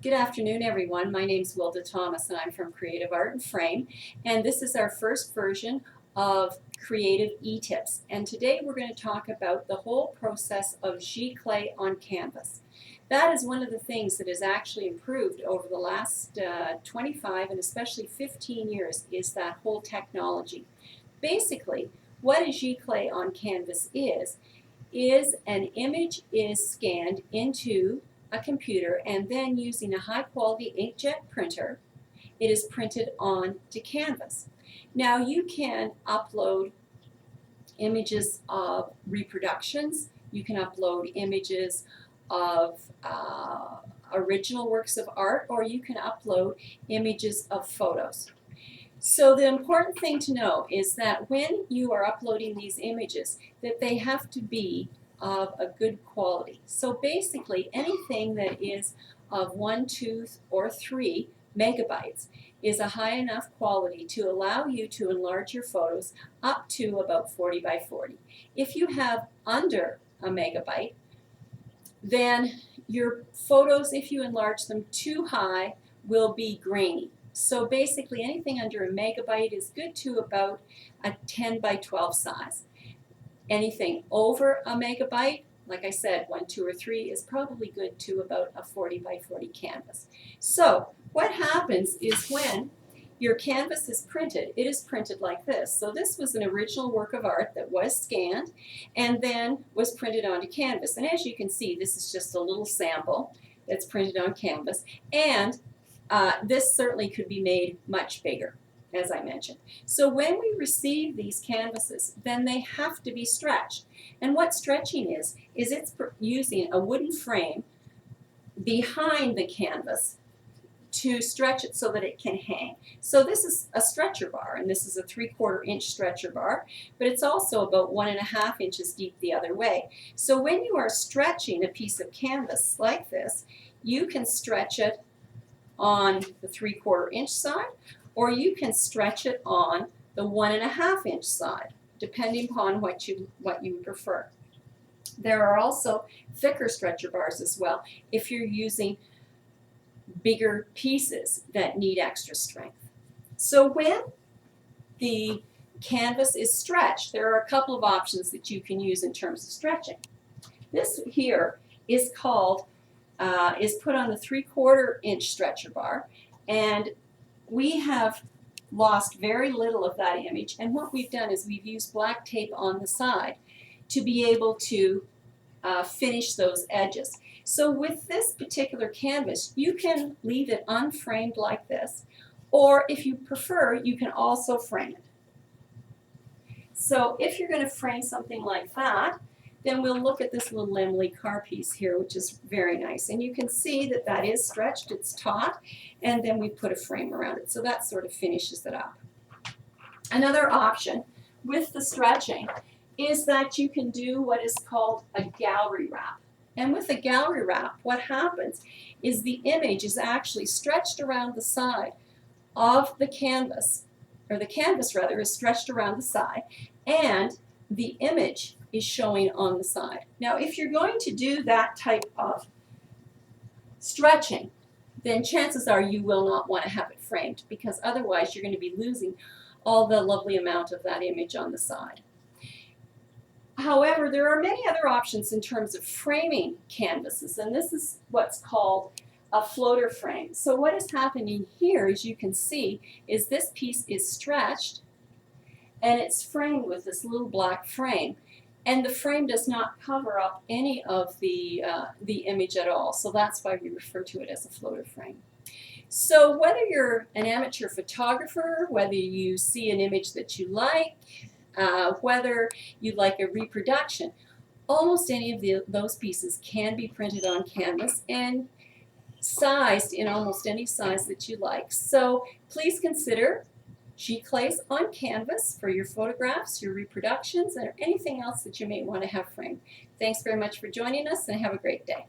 Good afternoon, everyone. My name is Wilda Thomas, and I'm from Creative Art and Frame, and this is our first version of Creative E-Tips. And today we're going to talk about the whole process of Giclée on canvas. That is one of the things that has actually improved over the last 25 and especially 15 years is that whole technology. Basically, what a Giclée on canvas is an image is scanned into a computer, and then using a high-quality inkjet printer, it is printed onto canvas. Now you can upload images of reproductions, you can upload images of original works of art, or you can upload images of photos. So the important thing to know is that when you are uploading these images, that they have to be of a good quality. So basically anything that is of 1, 2, or 3 megabytes is a high enough quality to allow you to enlarge your photos up to about 40 by 40. If you have under a megabyte, then your photos, if you enlarge them too high, will be grainy. So basically anything under a megabyte is good to about a 10 by 12 size. Anything over a megabyte, like I said, 1, 2, or 3, is probably good to about a 40 by 40 canvas. So what happens is when your canvas is printed, it is printed like this. So this was an original work of art that was scanned and then was printed onto canvas. And as you can see, this is just a little sample that's printed on canvas. And this certainly could be made much bigger, as I mentioned. So when we receive these canvases, then they have to be stretched. And what stretching is it's using a wooden frame behind the canvas to stretch it so that it can hang. So this is a stretcher bar, and this is a 3/4 inch stretcher bar, but it's also about 1.5 inches deep the other way. So when you are stretching a piece of canvas like this, you can stretch it on the 3/4 inch side, or you can stretch it on the 1.5 inch side, depending upon what you prefer. There are also thicker stretcher bars as well if you're using bigger pieces that need extra strength. So when the canvas is stretched, there are a couple of options that you can use in terms of stretching. This here is called is put on the 3/4 inch stretcher bar, and we have lost very little of that image, and what we've done is we've used black tape on the side to be able to finish those edges. So with this particular canvas, you can leave it unframed like this, or if you prefer, you can also frame it. So if you're going to frame something like that, then we'll look at this little Emily car piece here, which is very nice. And you can see that that is stretched, it's taut, and then we put a frame around it. So that sort of finishes it up. Another option with the stretching is that you can do what is called a gallery wrap. And with a gallery wrap, what happens is the image is actually stretched around the side of the canvas, or the canvas rather is stretched around the side, and the image is showing on the side. Now if you're going to do that type of stretching, then chances are you will not want to have it framed, because otherwise you're going to be losing all the lovely amount of that image on the side. However, there are many other options in terms of framing canvases, and this is what's called a floater frame. So what is happening here, as you can see, is this piece is stretched and it's framed with this little black frame. And the frame does not cover up any of the image at all. So that's why we refer to it as a floater frame. So whether you're an amateur photographer, whether you see an image that you like, whether you like a reproduction, almost any of those pieces can be printed on canvas and sized in almost any size that you like. So please consider Giclées on canvas for your photographs, your reproductions, or anything else that you may want to have framed. Thanks very much for joining us, and have a great day.